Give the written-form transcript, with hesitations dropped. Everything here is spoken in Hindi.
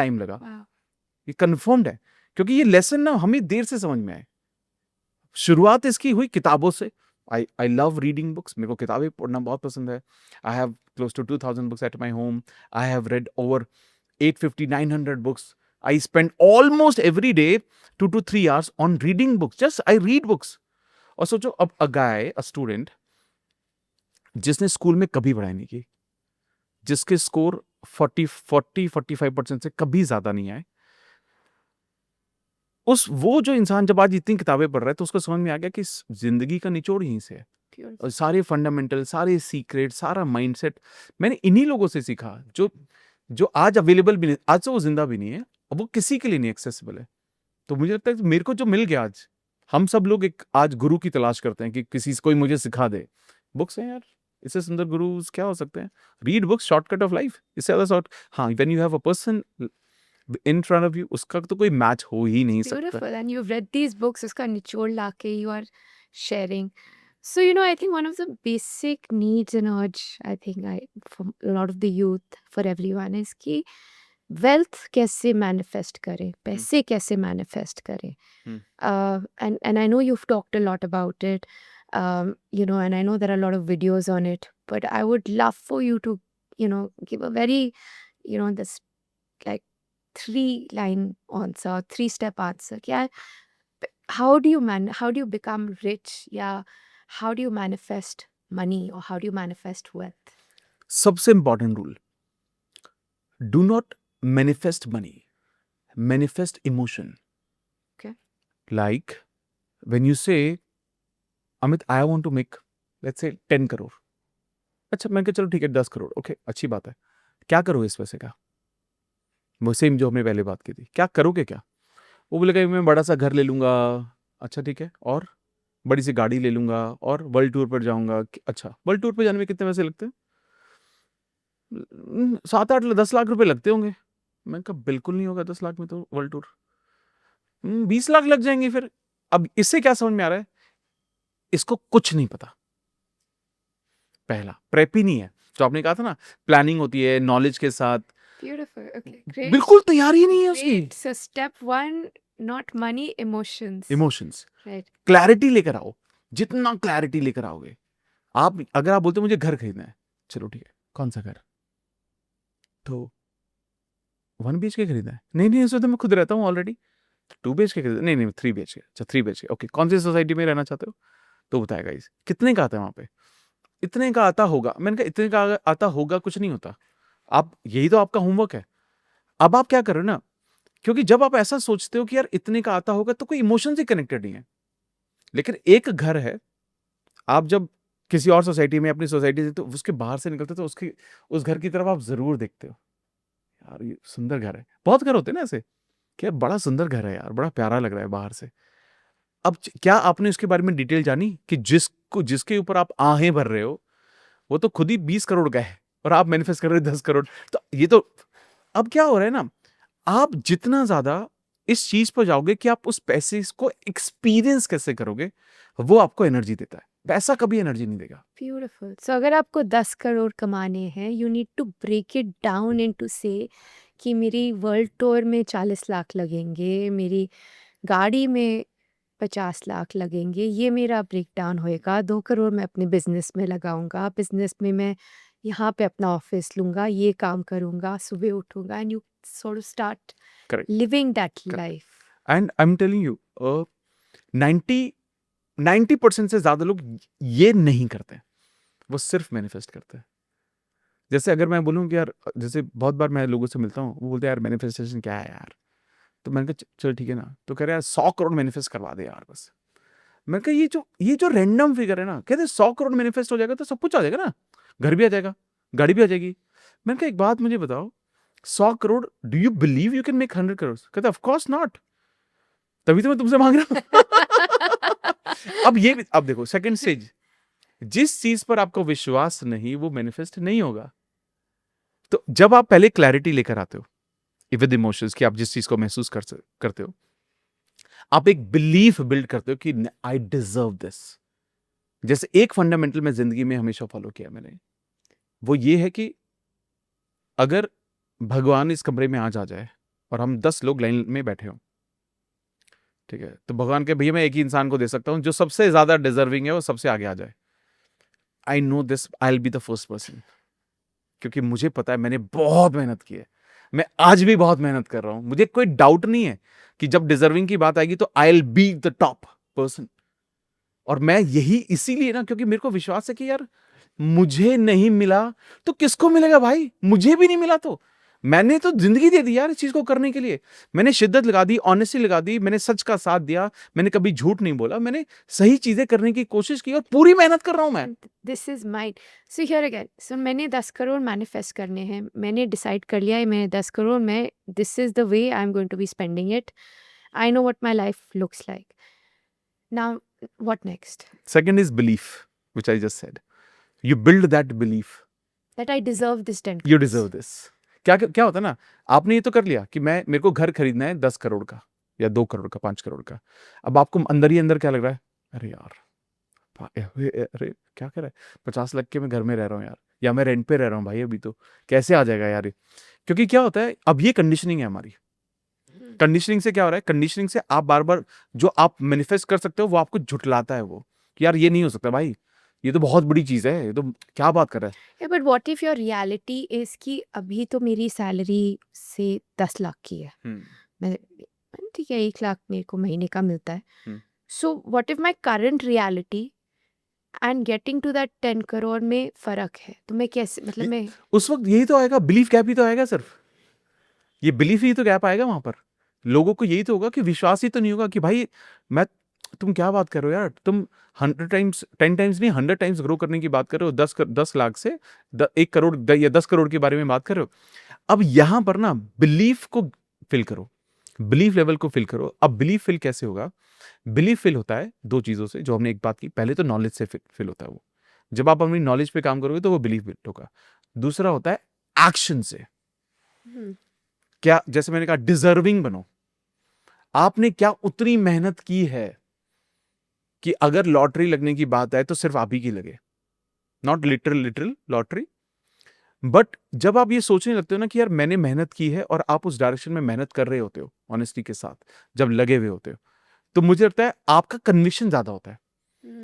टाइम लगा, Wow. ये कन्फर्म्ड है, क्योंकि ये लेसन ना हमें देर से समझ में आए। शुरुआत इसकी हुई किताबों से। आई लव रीडिंग बुक्स, मेरे को किताबें पढ़ना बहुत पसंद है। I have close to 2000 books at my home. I have read over 850-900 books. I spend almost every day 2 to 3 hours on reading books. Just I read books. और सोचो अब a guy, a student, जिसने स्कूल में कभी पढ़ाई नहीं की, जिसके स्कोर 45% से कभी ज्यादा नहीं आए, वो जो इंसान जब आज इतनी किताबें पढ़ रहा है तो उसको समझ में आ गया कि जिंदगी का निचोड़ यहीं से है। Beautiful. और सारे फंडामेंटल, सारे सीक्रेट, सारा माइंडसेट मैंने इन्हीं लोगों से सीखा, जो आज अवेलेबल भी नहीं, आज तो वो जिंदा भी नहीं है, अब वो किसी के लिए नहीं एक्सेसिबल है। तो मुझे लगता है कि मेरे को जो मिल गया आज, हम सब लोग एक आज गुरु की तलाश करते हैं कि किसी से कोई मुझे सिखा दे। बुक्स हैं यार, इससे सुंदर गुरु क्या हो सकते हैं? Read books, shortcut of life, इससे ज्यादा शॉर्ट। हाँ, when you have a person in front of you, उसका तो कोई मैच हो ही नहीं सकता। Beautiful. And you've read these books, uska nichod laake you are sharing. So, I think one of the basic needs and urge, I think for a lot of the youth, for everyone, is कि wealth कैसे manifest करें, पैसे कैसे manifest करें. And I know you've talked a lot about it, and I know there are a lot of videos on it, but I would love for you to, give a very, this like 3-line answer, 3-step answer. क्या how do you become rich? Yeah, how do you manifest money, or how do you manifest wealth? सबसे important rule, do not manifest money, manifest emotion. Okay. Like when you say Amit I want to make let's say 10 crore, अच्छा मैं कहा चलो ठीक है 10 करोड़, ओके अच्छी बात है, क्या करोगे इस पैसे का? वो सेम जो हमने पहले बात की थी, क्या करोगे क्या? वो बोलेगा मैं बड़ा सा घर ले लूंगा, अच्छा ठीक है, और बड़ी सी गाड़ी ले लूंगा, और वर्ल्ड टूर पर जाऊंगा। अच्छा, वर्ल्ड टूर पर जाने में कितने पैसे लगते हैं? 7-8-10 लाख रुपए लगते होंगे। मैं कहा बिल्कुल नहीं होगा 10 लाख में तो वर्ल्ड टूर, 20 लाख लग जाएंगे फिर। अब इससे क्या समझ में आ रहा है? इसको कुछ नहीं पता, पहला प्रेप ही नहीं है। जो आपने कहा था ना, प्लानिंग होती है नॉलेज के साथ, Beautiful. Okay, great. बिल्कुल तैयारी नहीं है उसकी। Great. So step 1, not money, emotions. Emotions, Right. Clarity लेकर आओ, जितना क्लैरिटी लेकर आओगे। आप अगर आप बोलते मुझे घर खरीदना है, चलो ठीक है, कौन सा घर? तो 1 BHK खरीदना है? नहीं नहीं, इसमें तो मैं खुद रहता हूँ ऑलरेडी। 2 BHK खरीदना? नहीं नहीं, 3 BHK। अच्छा 3 BHK, ओके, कौन सी सोसाइटी में रहना चाहते हो? तो बताएगा इस कितने का आता है वहां पे? इतने का आता होगा। मैंने कहा इतने का आता होगा कुछ नहीं होता, आप यही तो आपका होमवर्क है। अब आप क्या कर रहे हो ना, क्योंकि जब आप ऐसा सोचते हो कि यार इतने का आता होगा, तो कोई इमोशन से कनेक्टेड नहीं है। लेकिन एक घर है, आप जब किसी और सोसाइटी में अपनी सोसाइटी से तो उसके बाहर से निकलते तो उसकी उस घर की तरफ आप जरूर देखते हो, यार ये सुंदर घर है। बहुत घर होते हैं ना ऐसे कि यार बड़ा सुंदर घर है यार, बड़ा प्यारा लग रहा है बाहर से। अब क्या आपने उसके बारे में डिटेल जानी कि जिसके ऊपर आप आहें भर रहे हो वो तो खुद ही 20 करोड़ का है, और आप मैनिफेस्ट कर रहे हो 10 करोड़। तो ये तो अब क्या हो रहा है ना, आप जितना ज्यादा इस चीज पर जाओगे कि आप उस पैसे को एक्सपीरियंस कैसे करोगे, वो आपको एनर्जी देता है, पैसा कभी एनर्जी नहीं देगा। Beautiful. So अगर आपको 10 करोड़ कमाने हैं, you need to break it down into say कि मेरी वर्ल्ड टूर में 40 लाख लगेंगे, मेरी गाड़ी में 50 लाख लगेंगे, ये मेरा ब्रेक डाउन होएगा। 2 करोड़ मैं अपने बिजनेस में लगाऊंगा, बिजनेस में मैं यहाँ पे अपना ऑफिस लूंगा, ये काम करूंगा, सुबह उठूंगा, and you sort of start correct, living that correct. life. And I am telling you 90% से ज्यादा लोग ये नहीं करते हैं, वो सिर्फ मैनिफेस्ट करते हैं। जैसे अगर मैं बोलूँ कि यार, जैसे बहुत बार मैं लोगों से मिलता हूँ, वो बोलते हैं यार मैनिफेस्टेशन क्या है यार? तो मैंने कहा चल ठीक है ना, तो कह रहे यार 100 करोड़ मैनिफेस्ट करवा दे यार बस। मैंने कहा ये जो रैंडम फिगर है ना, कहते 100 करोड़ मैनिफेस्ट हो जाएगा तो सब कुछ आ जाएगा ना, घर भी आ जाएगा, गाड़ी भी आ जाएगी। मैंने कहा एक बात मुझे बताओ, 100 crore, do you believe you can make 100 crore? कहते ऑफ कोर्स नॉट, तभी तो मैं तुमसे मांग रहा हूँ। अब देखो सेकंड स्टेज, जिस चीज पर आपको विश्वास नहीं वो मैनिफेस्ट नहीं होगा। तो जब आप पहले क्लैरिटी लेकर आते हो विद इमोशंस कि आप जिस चीज को महसूस करते हो, आप एक बिलीफ बिल्ड करते हो कि आई डिजर्व दिस। जैसे एक फंडामेंटल मैं जिंदगी में हमेशा फॉलो किया मैंने, वो ये है कि अगर भगवान इस कमरे में आज आ जाए और हम 10 लोग लाइन में बैठे हों, ठीक है, तो भगवान के भैया मैं एक ही इंसान को दे सकता हूँ जो सबसे ज्यादा डिजर्विंग है, वो सबसे आगे आ जाए। I know this, I will be the first person, क्योंकि मुझे पता है मैंने बहुत मेहनत की है, मैं आज भी बहुत मेहनत कर रहा हूं, मुझे कोई डाउट नहीं है कि जब डिजर्विंग की बात आएगी तो I will be the top person. और मैं यही इसीलिए ना, क्योंकि मेरे को विश्वास है कि यार मुझे नहीं मिला तो किसको मिलेगा भाई, मुझे भी नहीं मिला तो मैंने तो जिंदगी दे दी यार इस चीज को करने के लिए, मैंने शिद्दत लगा दी, ऑनेस्टी लगा दी, मैंने सच का साथ दिया, मैंने कभी झूठ नहीं बोला, मैंने सही चीजें करने की कोशिश की और पूरी मेहनत कर रहा हूं मैं। This is mind. So here again, so मैंने 10 करोड़ मैनिफेस्ट करने हैं, मैंने डिसाइड कर लिया है मैंने 10 करोड़, मैं this is the way I am going to be spending it, I know what my life looks like. Now what next? Second is belief, which I just said, you build that belief, that I deserve this 10 you deserve this. क्या क्या होता है ना, आपने ये तो कर लिया कि मैं, मेरे को घर खरीदना है 10 करोड़ का या 2 करोड़ का, 5 करोड़ का, अब आपको अंदर ही अंदर क्या लग रहा है, अरे यार अरे क्या कर रहा है, 50 लाख के मैं घर में रह रहा हूँ यार, या मैं रेंट पे रह रहा हूँ भाई, अभी तो कैसे आ जाएगा यार ये। क्योंकि क्या होता है, अब ये कंडीशनिंग है हमारी। कंडीशनिंग से क्या हो रहा है, कंडीशनिंग से आप बार बार जो आप मैनिफेस्ट कर सकते हो वो आपको झुटलाता है, वो कि यार ये नहीं हो सकता भाई, ये तो बहुत बड़ी चीज है, ये तो क्या बात कर रहा है। But what if your reality is कि अभी तो मेरी सैलरी से 10 लाख की है, मैं ठीक है 1 लाख मेरे को महीने का मिलता है, so what if my current reality and getting to that 10 crore में फर्क है, तो मैं कैसे, मतलब मैं उस वक्त यही तो आएगा, बिलीफ गैप ही तो आएगा, सिर्फ ये बिलीफ ही तो गैप आएगा वहां पर। लोगों को यही तो होगा कि विश्वास ही तो नहीं होगा कि भाई मैं, तुम क्या बात कर रहे हो यार, तुम 100 टाइम्स 10 टाइम्स नहीं 100 टाइम्स ग्रो करने की बात कर रहे हो, 10 लाख से 1 करोड़ या 10 करोड़ के बारे में बात कर रहे हो। अब यहां पर ना बिलीफ को फिल करो, बिलीफ लेवल को फिल करो। अब बिलीफ फिल कैसे होगा, बिलीफ फिल होता है 2 चीजों से, जो हमने एक बात की, पहले तो नॉलेज से फिल होता है वो, जब आप अपनी नॉलेज पे काम करोगे तो वो बिलीफ बिल्ड होगा। दूसरा होता है एक्शन से, क्या, जैसे मैंने कहा डिजर्विंग बनो, आपने क्या उतनी मेहनत की है कि अगर लॉटरी लगने की बात आए तो सिर्फ आप ही की लगे, नॉट लिटरल लॉटरी। बट जब आप ये सोचने लगते हो ना कि यार मैंने मेहनत की है, और आप उस डायरेक्शन में मेहनत कर रहे होते हो ऑनेस्टी के साथ, जब लगे हुए होते हो, तो मुझे लगता है आपका कन्विक्शन ज्यादा होता है।